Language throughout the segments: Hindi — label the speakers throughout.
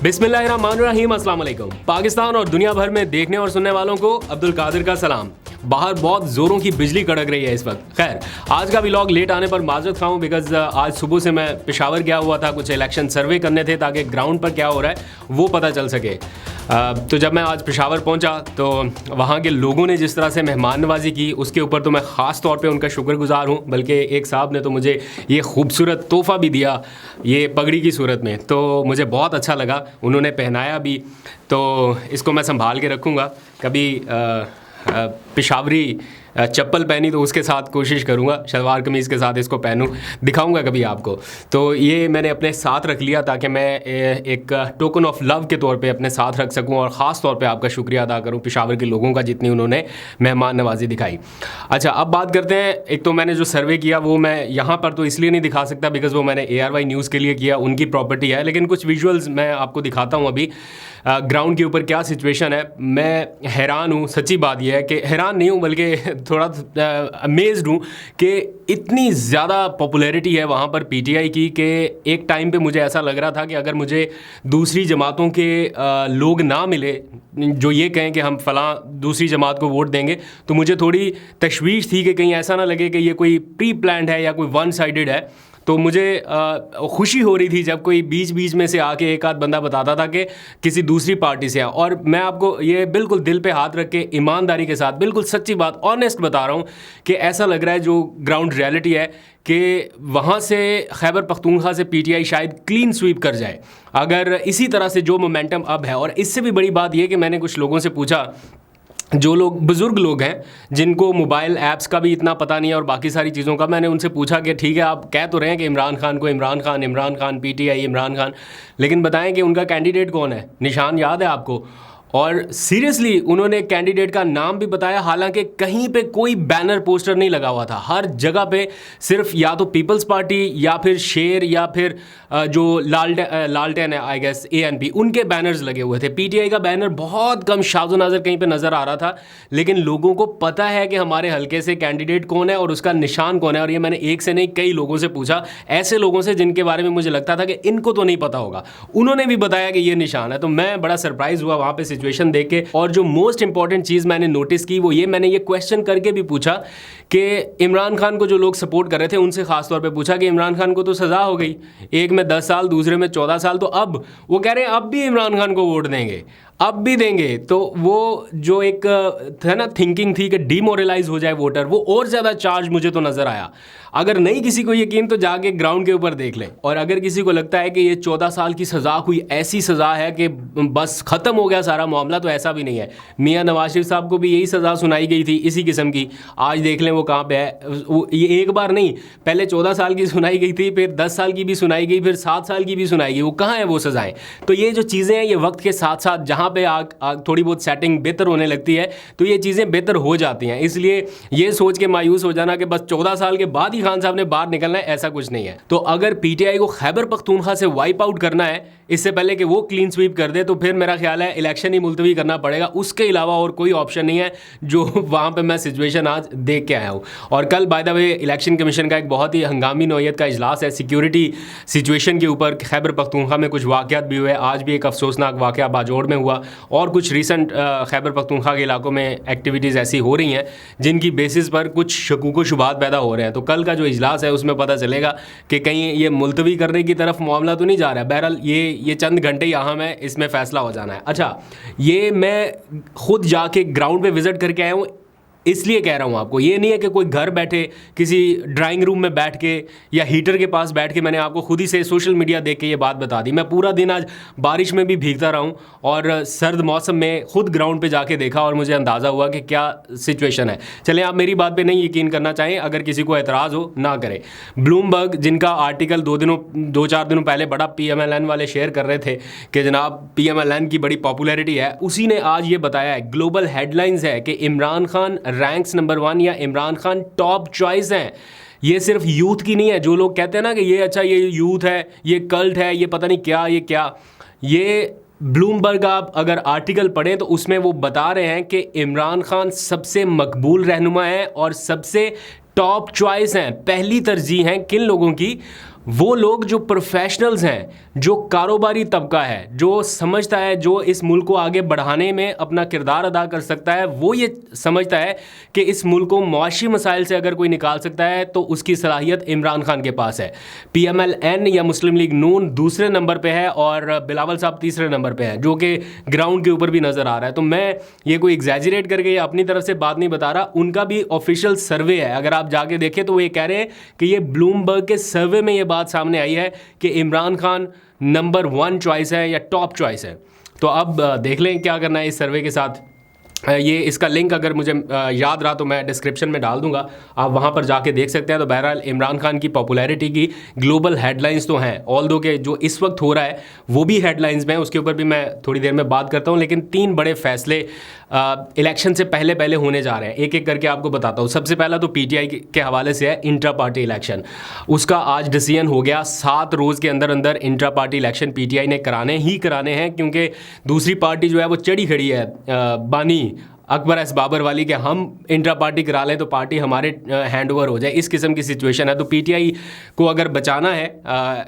Speaker 1: बिस्मिल्लाहिर्रहमानिर्रहीम, अस्सलाम वालेकुम। पाकिस्तान और दुनिया भर में देखने और सुनने वालों को अब्दुल कादिर का सलाम। बाहर बहुत ज़ोरों की बिजली कड़क रही है इस वक्त। खैर, आज का व्लॉग लेट आने पर माजरत खाऊं बिकॉज आज सुबह से मैं पेशावर गया हुआ था, कुछ इलेक्शन सर्वे करने थे ताकि ग्राउंड पर क्या हो रहा है वो पता चल सके। तो जब मैं आज पेशावर पहुंचा तो वहाँ के लोगों ने जिस तरह से मेहमान नवाजी की उसके ऊपर तो मैं ख़ास तौर पे उनका शुक्रगुजार हूँ। बल्कि एक साहब ने तो मुझे ये खूबसूरत तोहफ़ा भी दिया ये पगड़ी की सूरत में, तो मुझे बहुत अच्छा लगा। उन्होंने पहनाया भी, तो इसको मैं संभाल के रखूँगा। कभी पेशावरी चप्पल पहनी तो उसके साथ कोशिश करूँगा शलवार कमीज़ के साथ इसको पहनूँ, दिखाऊँगा कभी आपको। तो ये मैंने अपने साथ रख लिया ताकि मैं एक टोकन ऑफ लव के तौर पे अपने साथ रख सकूँ और ख़ास तौर पे आपका शुक्रिया अदा करूँ पेशावर के लोगों का जितनी उन्होंने मेहमान नवाजी दिखाई। अच्छा, अब बात करते हैं। एक तो मैंने जो सर्वे किया वो मैं यहाँ पर तो इसलिए नहीं दिखा सकता बिकॉज़ वो मैंने ARY न्यूज़ के लिए किया, उनकी प्रॉपर्टी है, लेकिन कुछ विजुअल्स मैं आपको दिखाता हूँ अभी ग्राउंड के ऊपर क्या सिचुएशन है। मैं हैरान हूँ, सच्ची बात यह है कि हैरान नहीं हूँ बल्कि थोड़ा अमेज्ड हूँ कि इतनी ज़्यादा पॉपुलैरिटी है वहाँ पर PTI की कि एक टाइम पे मुझे ऐसा लग रहा था कि अगर मुझे दूसरी जमातों के लोग ना मिले जो ये कहें कि हम फ़लाँ दूसरी जमात को वोट देंगे, तो मुझे थोड़ी तशवीश थी कि कहीं ऐसा ना लगे कि ये कोई प्री प्लान्ड है या कोई वन साइडेड है। तो मुझे खुशी हो रही थी जब कोई बीच बीच में से आके एक आध बंदा बताता था कि किसी दूसरी पार्टी से है। और मैं आपको ये बिल्कुल दिल पे हाथ रख के ईमानदारी के साथ बिल्कुल सच्ची बात ऑनेस्ट बता रहा हूँ कि ऐसा लग रहा है जो ग्राउंड रियलिटी है कि वहाँ से खैबर पख्तूनख्वा से PTI शायद क्लीन स्वीप कर जाए अगर इसी तरह से जो मोमेंटम अब है। और इससे भी बड़ी बात यह कि मैंने कुछ लोगों से पूछा, जो लोग बुज़ुर्ग लोग हैं जिनको मोबाइल ऐप्स का भी इतना पता नहीं है और बाकी सारी चीज़ों का, मैंने उनसे पूछा कि ठीक है आप कह तो रहे हैं कि इमरान खान PTI इमरान खान, लेकिन बताएं कि उनका कैंडिडेट कौन है, निशान याद है आपको? और सीरियसली उन्होंने कैंडिडेट का नाम भी बताया, हालांकि कहीं पे कोई बैनर पोस्टर नहीं लगा हुआ था। हर जगह पे सिर्फ या तो पीपल्स पार्टी या फिर शेर या फिर जो लालटेन है आई गेस ANP, उनके बैनर्स लगे हुए थे। PTI का बैनर बहुत कम शाज़ो नाज़र कहीं पे नज़र आ रहा था, लेकिन लोगों को पता है कि हमारे हल्के से कैंडिडेट कौन है और उसका निशान कौन है। और ये मैंने एक से नहीं कई लोगों से पूछा, ऐसे लोगों से जिनके बारे में मुझे लगता था कि इनको तो नहीं पता होगा, उन्होंने भी बताया कि ये निशान है। तो मैं बड़ा सरप्राइज़ हुआ वहाँ पर सिचुएशन देख के। और जो मोस्ट इंपॉर्टेंट चीज़ मैंने नोटिस की वो ये, मैंने ये क्वेश्चन करके भी पूछा कि इमरान खान को जो लोग सपोर्ट कर रहे थे उनसे ख़ास तौर पे पूछा कि इमरान खान को तो सज़ा हो गई, एक में 10 साल दूसरे में 14 साल, तो अब वो कह रहे हैं अब भी इमरान खान को वोट देंगे, अब भी देंगे। तो वो जो एक था ना थिंकिंग थी कि डीमोरलाइज हो जाए वोटर, वो और ज़्यादा चार्ज मुझे तो नज़र आया। अगर नहीं किसी को यकीन तो जाके ग्राउंड के ऊपर देख लें। और अगर किसी को लगता है कि ये 14 साल की सज़ा कोई ऐसी सज़ा है कि बस ख़त्म हो गया सारा मामला, तो ऐसा भी नहीं है। मियां नवाज शरीफ साहब को भी यही सज़ा सुनाई गई थी इसी किस्म की, आज देख लें वो कहाँ पे है। ये एक बार नहीं, पहले 14 साल की सुनाई गई थी, फिर 10 साल की भी सुनाई गई, फिर 7 साल की भी सुनाई गई। वो कहाँ है वो सज़ाएँ? तो ये जो चीज़ें हैं ये वक्त के साथ साथ जहाँ पे थोड़ी बहुत सेटिंग बेहतर होने लगती है तो ये चीज़ें बेहतर हो जाती हैं। इसलिए ये सोच के मायूस हो जाना कि बस 14 साल के बाद ही खान साहब ने बाहर निकलना है, ऐसा कुछ नहीं है। तो अगर PTI को खैबर पख्तूनख्वा से वाइप आउट करना है इससे पहले कि वो क्लीन स्वीप कर दे, तो फिर मेरा ख्याल है इलेक्शन ही मुलतवी करना पड़ेगा। उसके अलावा और कोई ऑप्शन नहीं है जो वहाँ पर मैं सिचुएशन आज देख के आया हूँ। और कल by the way election commission का एक बहुत ही हंगामी नौयत का इजलास है सिक्योरिटी सिचुएशन के ऊपर। खैबर पख्तूनख्वा में कुछ वाक़यात भी हुए, आज भी एक अफसोसनाक वाक़या बाजोड़ में हुआ और कुछ रिसेंट खैबर पख्तूनख्वा के इलाकों में एक्टिविटीज़ ऐसी हो रही हैं जिनकी बेसिस पर कुछ शकूक व शुबात पैदा हो रहे हैं। तो कल का जो इजलास है उसमें पता चलेगा कि कहीं ये मुलतवी करने की तरफ मामला तो नहीं जा रहा है। बहरहाल ये चंद घंटे ही अहम है, इसमें फ़ैसला हो जाना है। अच्छा, ये मैं खुद जाके ग्राउंड पे विज़िट करके आया हूँ, इसलिए कह रहा हूँ आपको। ये नहीं है कि कोई घर बैठे किसी ड्राइंग रूम में बैठ के या हीटर के पास बैठ के मैंने आपको खुद ही से सोशल मीडिया देख के ये बात बता दी। मैं पूरा दिन आज बारिश में भी भीगता रहा हूँ और सर्द मौसम में खुद ग्राउंड पे जाके देखा और मुझे अंदाज़ा हुआ कि क्या सिचुएशन है। चलें, आप मेरी बात पे नहीं यकीन करना चाहें, अगर किसी को एतराज़ हो ना करें। ब्लूमबर्ग जिनका आर्टिकल 2-4 दिनों पहले बड़ा PMLN वाले शेयर कर रहे थे कि जनाब PMLN की बड़ी पॉपुलैरिटी है, उसी ने आज ये बताया है, ग्लोबल हेडलाइंस है कि इमरान खान रैंक्स नंबर 1 या इमरान खान टॉप चॉइस हैं। ये सिर्फ यूथ की नहीं है, जो लोग कहते हैं ना कि ये अच्छा ये यूथ है, ये कल्ट है, ये पता नहीं क्या, ये ब्लूमबर्ग आप अगर आर्टिकल पढ़ें तो उसमें वो बता रहे हैं कि इमरान खान सबसे मकबूल रहनुमा है और सबसे टॉप चॉइस हैं, पहली तरजीह हैं किन लोगों की? वो लोग जो प्रोफेशनल्स हैं, जो कारोबारी तबका है, जो समझता है, जो इस मुल्क को आगे बढ़ाने में अपना किरदार अदा कर सकता है, वो ये समझता है कि इस मुल्क को मुआशी मसाइल से अगर कोई निकाल सकता है तो उसकी सलाहियत इमरान खान के पास है। PMLN या मुस्लिम लीग नून दूसरे नंबर पे है और बिलावल साहब तीसरे नंबर पे हैं, जो कि ग्राउंड के ऊपर भी नज़र आ रहा है। तो मैं ये कोई एग्जैजरेट करके या अपनी तरफ से बात नहीं बता रहा, उनका भी ऑफिशियल सर्वे है, अगर आप जाके देखें तो वो ये कह रहे हैं कि ये ब्लूमबर्ग के सर्वे में ये बात सामने आई है कि इमरान खान नंबर 1 चॉइस है या टॉप चॉइस है। तो अब देख लें क्या करना है इस सर्वे के साथ। ये इसका लिंक अगर मुझे याद रहा तो मैं डिस्क्रिप्शन में डाल दूंगा, आप वहाँ पर जाके देख सकते हैं। तो बहरहाल इमरान खान की पॉपुलैरिटी की ग्लोबल हेडलाइंस तो हैं, ऑल दो के जो इस वक्त हो रहा है वो भी हेडलाइंस में है, उसके ऊपर भी मैं थोड़ी देर में बात करता हूँ। लेकिन 3 बड़े फैसले इलेक्शन से पहले पहले होने जा रहे हैं, एक एक करके आपको बताता हूँ। सबसे पहला तो PTI के हवाले से है इंट्रा पार्टी इलेक्शन। उसका आज डिसीजन हो गया, 7 रोज़ के अंदर अंदर इंट्रा पार्टी इलेक्शन PTI ने कराने ही कराने हैं, क्योंकि दूसरी पार्टी जो है वो चढ़ी खड़ी है बानी अकबर एस बाबर वाली के हम इंट्रा पार्टी करा लें तो पार्टी हमारे हैंड ओवर हो जाए, इस किस्म की सिचुएशन है। तो PTI को अगर बचाना है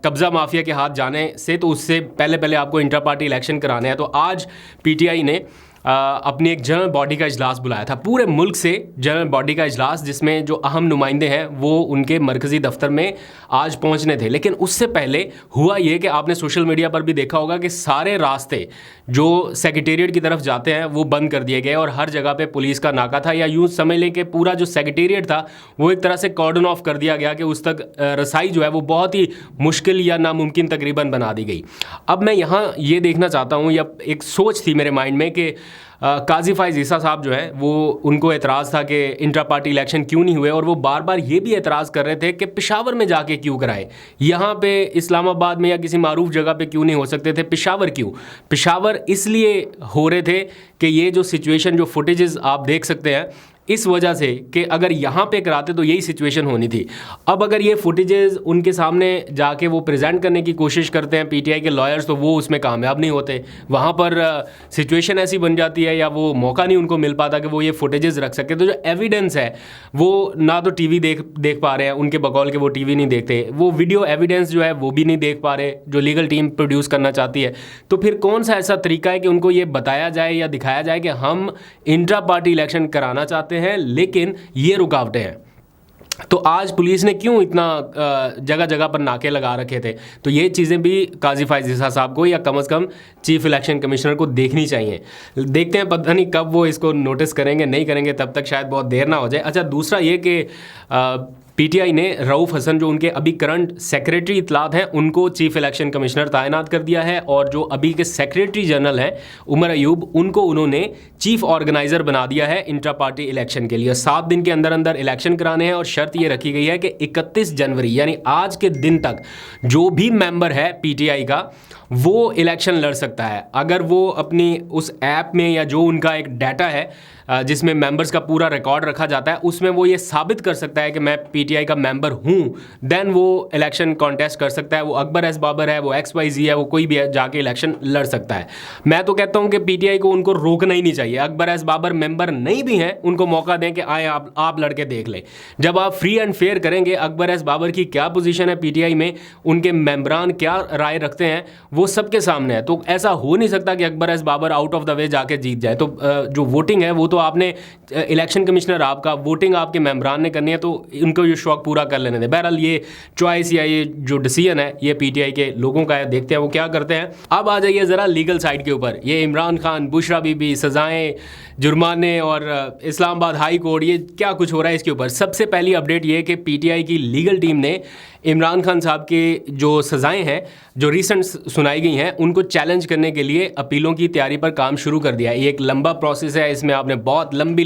Speaker 1: कब्ज़ा माफिया के हाथ जाने से, तो उससे पहले पहले आपको इंट्रा पार्टी इलेक्शन कराने हैं। तो आज PTI ने अपनी एक जनरल बॉडी का इजलास बुलाया था, पूरे मुल्क से जनरल बॉडी का इजलास, जिसमें जो अहम नुमाइंदे हैं वो उनके मरकज़ी दफ्तर में आज पहुंचने थे। लेकिन उससे पहले हुआ ये कि आपने सोशल मीडिया पर भी देखा होगा कि सारे रास्ते जो सेक्रेटेरिएट की तरफ जाते हैं वो बंद कर दिए गए और हर जगह पे पुलिस का नाका था, या यूँ समझ लें कि पूरा जो सेक्रेटेरिएट था वो एक तरह से कॉर्डन ऑफ कर दिया गया कि उस तक रसाई जो है वो बहुत ही मुश्किल या नामुमकिन तकरीबन बना दी गई। अब मैं यहाँ ये देखना चाहता हूँ, या एक सोच थी मेरे माइंड में कि काजी फाइज ईसा साहब जो है वो उनको एतराज़ था कि इंट्रा पार्टी इलेक्शन क्यों नहीं हुए, और वो बार बार ये भी एतराज़ कर रहे थे कि पेशावर में जाके क्यों कराए, यहाँ पे इस्लामाबाद में या किसी मारूफ जगह पे क्यों नहीं हो सकते थे, पेशावर क्यों। पेशावर इसलिए हो रहे थे कि ये जो सिचुएशन, जो फुटेजेस आप देख सकते हैं, इस वजह से कि अगर यहाँ पे कराते तो यही सिचुएशन होनी थी। अब अगर ये फुटेजेस उनके सामने जाके वो प्रेजेंट करने की कोशिश करते हैं PTI के लॉयर्स, तो वो उसमें कामयाब नहीं होते। वहाँ पर सिचुएशन ऐसी बन जाती है या वो मौका नहीं उनको मिल पाता कि वो ये फुटेजेस रख सके। तो जो एविडेंस है वो ना तो TV देख पा रहे हैं, उनके बकौल के वो TV नहीं देखते, वो वीडियो एविडेंस जो है वो भी नहीं देख पा रहे जो लीगल टीम प्रोड्यूस करना चाहती है। तो फिर कौन सा ऐसा तरीका है कि उनको ये बताया जाए या दिखाया जाए कि हम इंट्रा पार्टी इलेक्शन कराना चाहते हैं लेकिन ये रुकावटें हैं। तो आज पुलिस ने क्यों इतना जगह जगह पर नाके लगा रखे थे, तो ये चीज़ें भी काजी फाइज ईसा साहब को या कम से कम चीफ इलेक्शन कमिश्नर को देखनी चाहिए। देखते हैं, पता नहीं कब वो इसको नोटिस करेंगे, नहीं करेंगे तब तक शायद बहुत देर ना हो जाए। अच्छा, दूसरा ये कि PTI ने रऊफ़ हसन, जो उनके अभी करंट सेक्रेटरी इतलात हैं, उनको चीफ इलेक्शन कमिश्नर तैनात कर दिया है, और जो अभी के सेक्रेटरी जनरल हैं उमर अयूब, उनको उन्होंने चीफ ऑर्गेनाइज़र बना दिया है इंट्रा पार्टी इलेक्शन के लिए। 7 दिन के अंदर अंदर इलेक्शन कराने हैं और शर्त ये रखी गई है कि 31 जनवरी यानी आज के दिन तक जो भी मेंबर है PTI का वो इलेक्शन लड़ सकता है। अगर वो अपनी उस ऐप में या जो उनका एक डाटा है जिसमें मेंबर्स का पूरा रिकॉर्ड रखा जाता है, उसमें वो ये साबित कर सकता है कि मैं PTI का मेंबर हूँ, देन वो इलेक्शन कॉन्टेस्ट कर सकता है। वो अकबर एस बाबर है, वो XYZ है, वो कोई भी है, जाके इलेक्शन लड़ सकता है। मैं तो कहता हूँ कि PTI को उनको रोकना ही नहीं चाहिए। अकबर एस बाबर मेंबर नहीं भी हैं, उनको मौका दें कि आए आप लड़के देख लें। जब आप फ्री एंड फेयर करेंगे, अकबर एस बाबर की क्या पोजीशन है PTI में, उनके मेंबरान क्या राय रखते हैं, वो सबके सामने है। तो ऐसा हो नहीं सकता कि Akbar as Babar out of the way जाके जीत जाए। तो जो वोटिंग है वो तो आपने इलेक्शन कमिश्नर आपका, वोटिंग आपके मेंबरान ने करनी है, तो उनको ये शौक पूरा कर लेने दें। बहरहाल ये चॉइस या ये जो डिसीजन है ये PTI के लोगों का है, देखते हैं वो क्या करते हैं। अब आ जाइए ज़रा लीगल साइड के ऊपर। ये इमरान खान, बुशरा बीबी, सज़ाएँ, जुर्माने और इस्लामाबाद हाई कोर्ट, ये क्या कुछ हो रहा है इसके ऊपर। सबसे पहली अपडेट ये कि PTI की लीगल टीम ने इमरान खान साहब के जो सज़ाएँ हैं जो रिसेंट सुनाई गई हैं उनको चैलेंज करने के लिए अपीलों की तैयारी पर काम शुरू कर दिया है। ये एक लंबा प्रोसेस है, इसमें आपने बहुत लंबी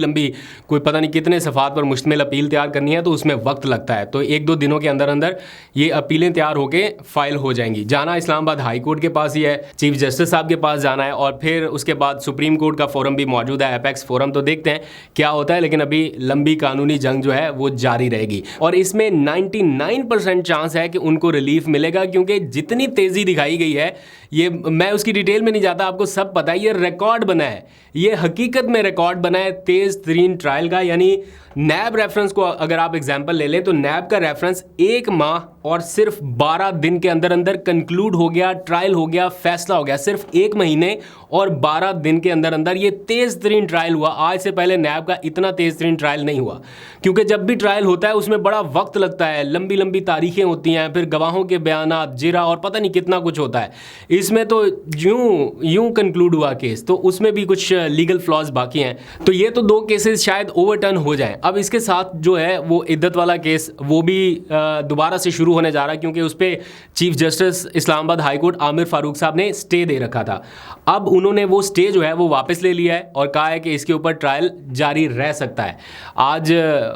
Speaker 1: कोई पता नहीं कितने सफ़ात पर मुश्तमिल अपील तैयार करनी है, तो उसमें वक्त लगता है। तो 1-2 दिनों के अंदर अंदर ये अपीलें तैयार होकर फाइल हो जाएंगी। जाना इस्लामाबाद हाई कोर्ट के पास ही है, चीफ जस्टिस साहब के पास जाना है, और फिर उसके बाद सुप्रीम कोर्ट का फोरम भी मौजूद है, एपेक्स फोरम। तो देखते हैं क्या होता है, लेकिन अभी लंबी कानूनी जंग जो है वो जारी रहेगी। और इसमें 99% चांस है कि उनको रिलीफ मिलेगा, क्योंकि जितनी तेज़ी दिखाई गई है, ये मैं उसकी डिटेल में नहीं जाता, आपको सब पता है, ये रिकॉर्ड बना है, ये हकीकत में रिकॉर्ड बना है तेज़ तरीन ट्रायल का। यानी नैब रेफरेंस को अगर आप एग्जांपल ले लें तो नैब का रेफरेंस 1 माह और सिर्फ 12 दिन के अंदर अंदर कंक्लूड हो गया, ट्रायल हो गया, फैसला हो गया। सिर्फ 1 महीने और 12 दिन के अंदर अंदर ये तेज़ तरीन ट्रायल हुआ। आज से पहले नैब का इतना तेज़ तरीन ट्रायल नहीं हुआ, क्योंकि जब भी ट्रायल होता है उसमें बड़ा वक्त लगता है, लंबी लंबी तारीखें होती हैं, फिर गवाहों के बयानात, जिरा और पता नहीं कितना कुछ होता है। इसमें तो यूं कंक्लूड हुआ केस, तो उसमें भी कुछ लीगल फ्लॉज बाकी हैं। तो ये तो 2 केसेस शायद ओवरटर्न हो जाएं। अब इसके साथ जो है वो इद्दत वाला केस, वो भी दोबारा से शुरू होने जा रहा है, क्योंकि उस पर chief justice Islamabad high court Aamir Farooq साहब ने स्टे दे रखा था। अब उन्होंने वो स्टे जो है वो वापस ले लिया है और कहा है कि इसके ऊपर ट्रायल जारी रह सकता है। आज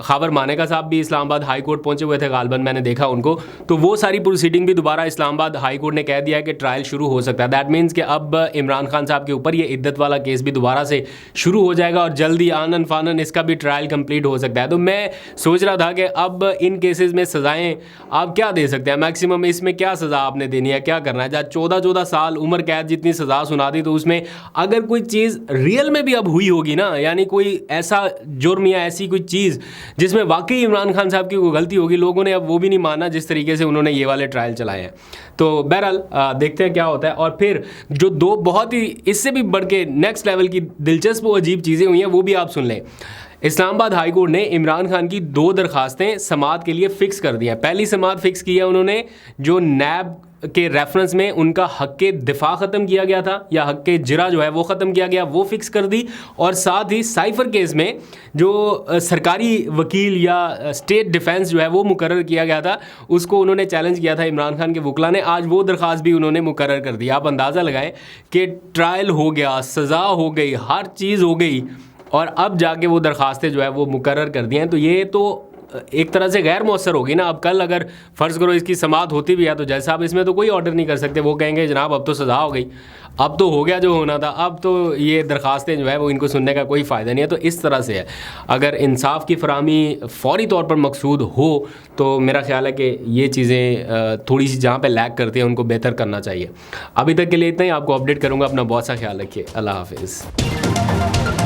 Speaker 1: खबर मानेका साहब भी इस्लामाबाद हाई कोर्ट पहुंचे हुए थे, गालबन मैंने देखा उनको, तो वो सारी प्रोसीडिंग भी दोबारा इस्लामाबाद हाई कोर्ट ने कह दिया है कि ट्रायल शुरू हो सकता है। दैट मीन्स कि अब इमरान खान साहब के ऊपर ये इद्दत वाला केस भी दोबारा से शुरू हो जाएगा और जल्दी आनन फानन इसका भी ट्रायल कंप्लीट हो सकता है। तो मैं सोच रहा था कि अब इन केसेस में सज़ाएं आप क्या दे सकते हैं, मैक्सिमम इसमें क्या सज़ा आपने देनी है, क्या करना है। जहाँ 14 साल उम्र कैद जितनी सज़ा सुना दी, तो उसमें अगर कोई चीज़ रियल में भी अब हुई होगी ना, यानी कोई ऐसा जुर्म या ऐसी कोई चीज़ जिसमें वाकई इमरान खान साहब की कोई गलती होगी, लोगों ने अब वो भी नहीं माना जिस तरीके से उन्होंने ये वाले ट्रायल चलाए हैं। तो बहरहाल देखते हैं क्या होता है। और फिर जो 2 बहुत ही इससे भी बढ़ के नेक्स्ट लेवल की दिलचस्प और अजीब चीज़ें हुई हैं, वो भी आप सुन लें। इस्लामाबाद हाई कोर्ट ने इमरान खान की 2 दरखास्तें समाअत के लिए फ़िक्स कर दी हैं। पहली समाअत फ़िक्स की है उन्होंने, जो नैब के रेफरेंस में उनका हक़ के दिफा ख़त्म किया गया था, या हक़ के जिरा जो है वो ख़त्म किया गया, वो फ़िक्स कर दी। और साथ ही साइफ़र केस में जो सरकारी वकील या स्टेट डिफेंस जो है वो मुकर्रर किया गया था, उसको उन्होंने चैलेंज किया था इमरान खान के वकला ने। आज वो दरख्वास्त भी उन्होंने मुकर्रर कर दी। आप अंदाज़ा लगाएं कि ट्रायल हो गया, सज़ा हो गई, हर चीज़ हो गई, और अब जाके वो दरख्वास्तें जो है वो मुकर्रर कर दी हैं। तो ये तो एक तरह से गैर मौसर होगी ना। अब कल अगर फ़र्ज़ करो इसकी समाअत होती भी है, तो जज साहब इसमें तो कोई ऑर्डर नहीं कर सकते। वो कहेंगे जनाब अब तो सज़ा हो गई, अब तो हो गया जो होना था, अब तो ये दरख्वास्तें जो है वो इनको सुनने का कोई फ़ायदा नहीं है। तो इस तरह से है, अगर इंसाफ की फराहमी फ़ौरी तौर पर मकसूद हो तो मेरा ख्याल है कि ये चीज़ें थोड़ी सी जहाँ पे लैग करती हैं उनको बेहतर करना चाहिए। अभी तक के लिए इतना ही, आपको अपडेट करूँगा। अपना बहुत सा ख्याल रखिए। अल्लाह हाफिज़।